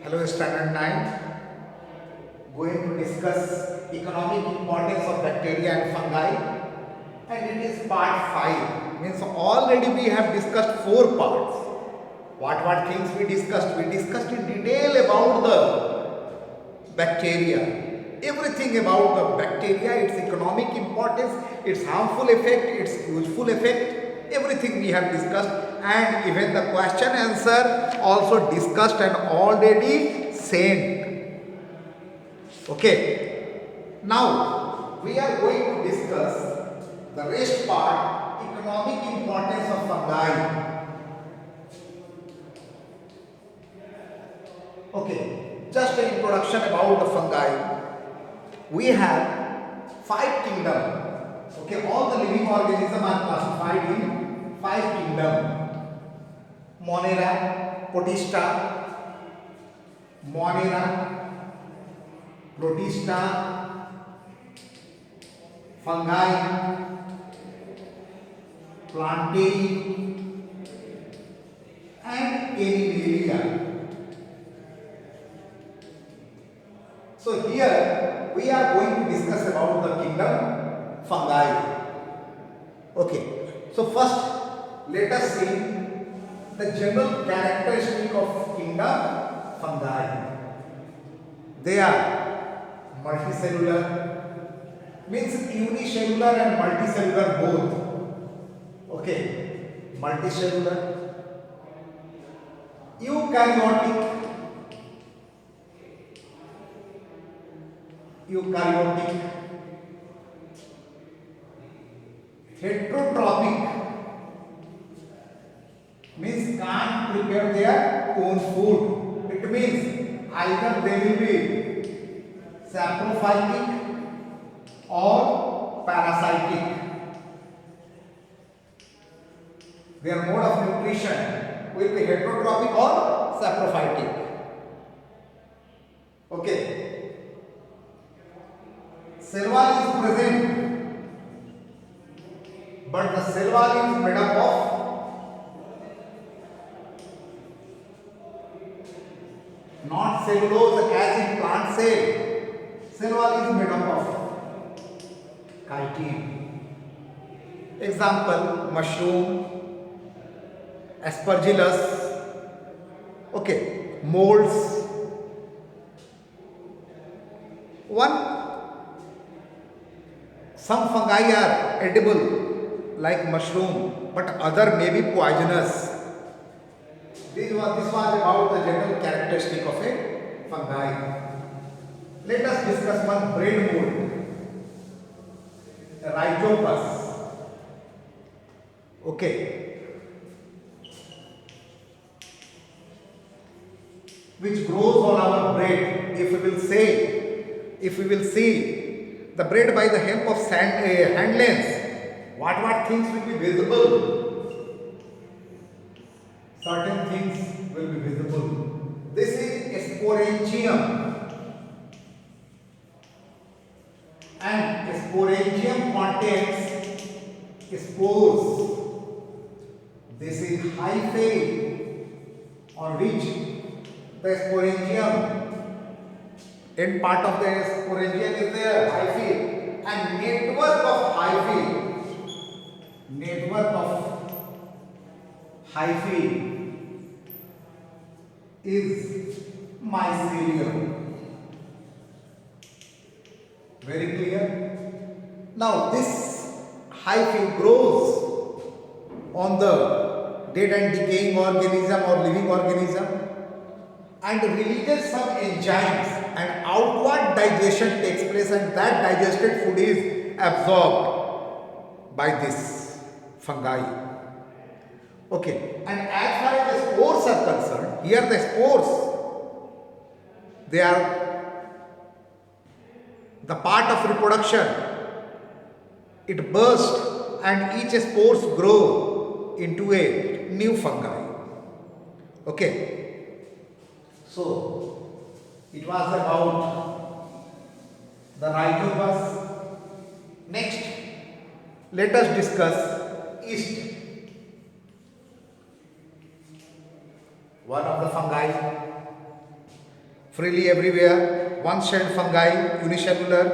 Hello, Standard 9. Going to discuss economic importance of bacteria and fungi, and it is part 5. Means already we have discussed 4 parts. What things we discussed? We discussed in detail about the bacteria. Everything about the bacteria, its economic importance, its harmful effect, its useful effect, everything we have discussed, and even the question answer also discussed and already sent. Okay, now we are going to discuss the rest part, economic importance of fungi. Okay, just an introduction about the fungi. We have 5 kingdoms. Okay, all the living organisms are classified in 5 kingdoms. Monera, Protista, fungi, plantae, and Animalia. So here we are going to discuss about the kingdom fungi. Okay, so first let us see the general characteristic of kingdom fungi. They are multicellular, means unicellular and multicellular both. Okay, multicellular, eukaryotic, heterotrophic, means can't prepare their own food. It means either they will be saprophytic or parasitic. Their mode of nutrition will be heterotrophic or saprophytic. Okay. Cell wall is present, but the cell wall is made up of not cellulose as in plant cell. Cell wall is made up of chitin. Example, mushroom, aspergillus, okay, molds. Some fungi are edible like mushroom, but other may be poisonous. This was about the general characteristic of a fungi. Let us discuss one bread mold, Rhizopus. Okay, which grows on our bread. If we will see the bread by the help of hand lens, what things will be visible? Certain things will be visible. This is sporangium, and sporangium contains spores. This is hyphae, on which the sporangium, end part of the sporangium is there, hyphae, and network of hyphae is mycelium. Very clear? Now this hyphae grows on the dead and decaying organism or living organism and releases some enzymes, and outward digestion takes place, and that digested food is absorbed by this fungi. Okay, and as far as the spores are concerned, here the spores, they are the part of reproduction. It bursts and each spores grow into a new fungi. Okay, so it was about the Rhizopus. Next, let us discuss yeast. one of the fungi. freely everywhere, one-celled fungi, unicellular,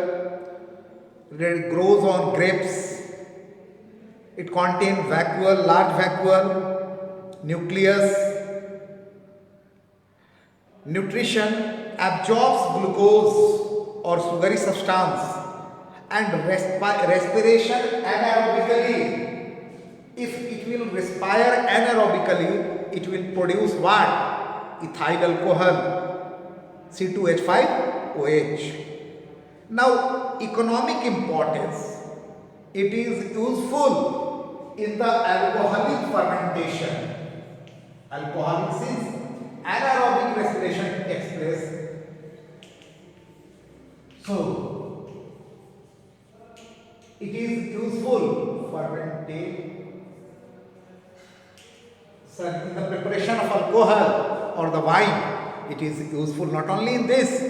it grows on grapes, it contains vacuole, large vacuole, nucleus, nutrition, absorbs glucose or sugary substance, and respiration anaerobically. If it will respire anaerobically, it will produce what? Ethyl alcohol, C2H5OH. Now, economic importance. It is useful in the alcoholic fermentation. Alcoholic since anaerobic respiration takes place. So, it is useful in the preparation of alcohol or the wine. It is useful not only in this,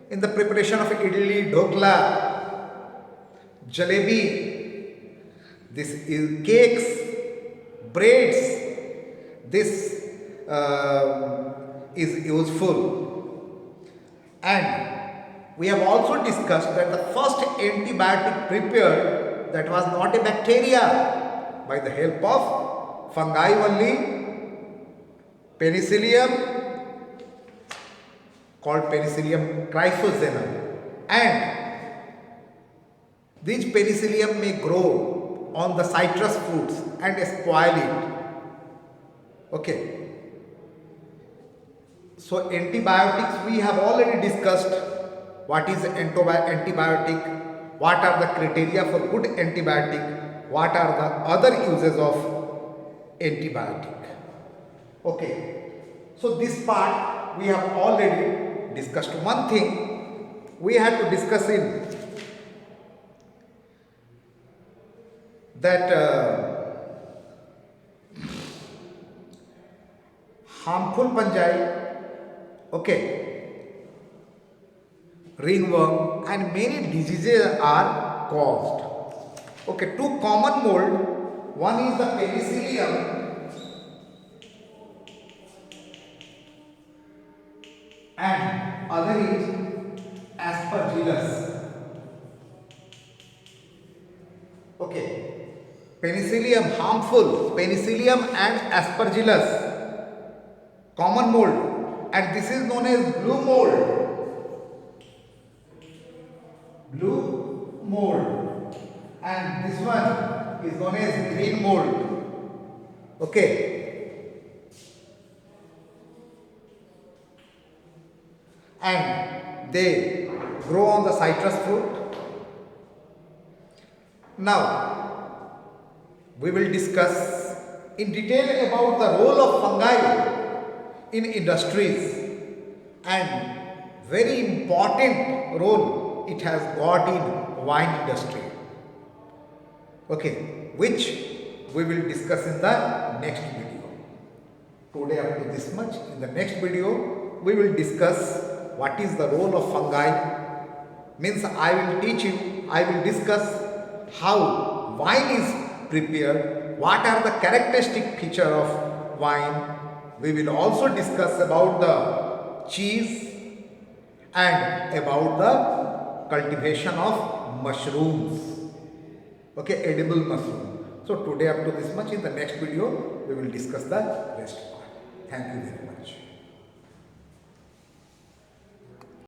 in the preparation of idli, dhokla, jalebi, this is cakes, breads. This is useful. And we have also discussed that the first antibiotic prepared, that was not a bacteria, by the help of fungi only, penicillium, called Penicillium chrysogenum, and these penicillium may grow on the citrus fruits and spoil it. Okay. So antibiotics we have already discussed. What is antibiotic? What are the criteria for good antibiotic? What are the other uses of antibiotic? Okay. So this part we have already discussed. One thing we had to discuss in that harmful fungi, okay, ringworm and many diseases are caused. Okay, two common mold, one is the penicillium and other is aspergillus. Okay, penicillium harmful, penicillium and aspergillus, common mold, and this is known as blue mold. Blue mold, and this one is known as green mold. Okay, and they grow on the citrus fruit. Now we will discuss in detail about the role of fungi in industries, and very important role it has got in wine industry. Okay, which we will discuss in the next video. Today up to this much. In the next video we will discuss what is the role of fungi. Means I will teach you, I will discuss how wine is prepared, what are the characteristic feature of wine. We will also discuss about the cheese and about the cultivation of mushrooms. Okay, edible mushroom. So today up to this much. In the next video we will discuss the rest part. Thank you very much.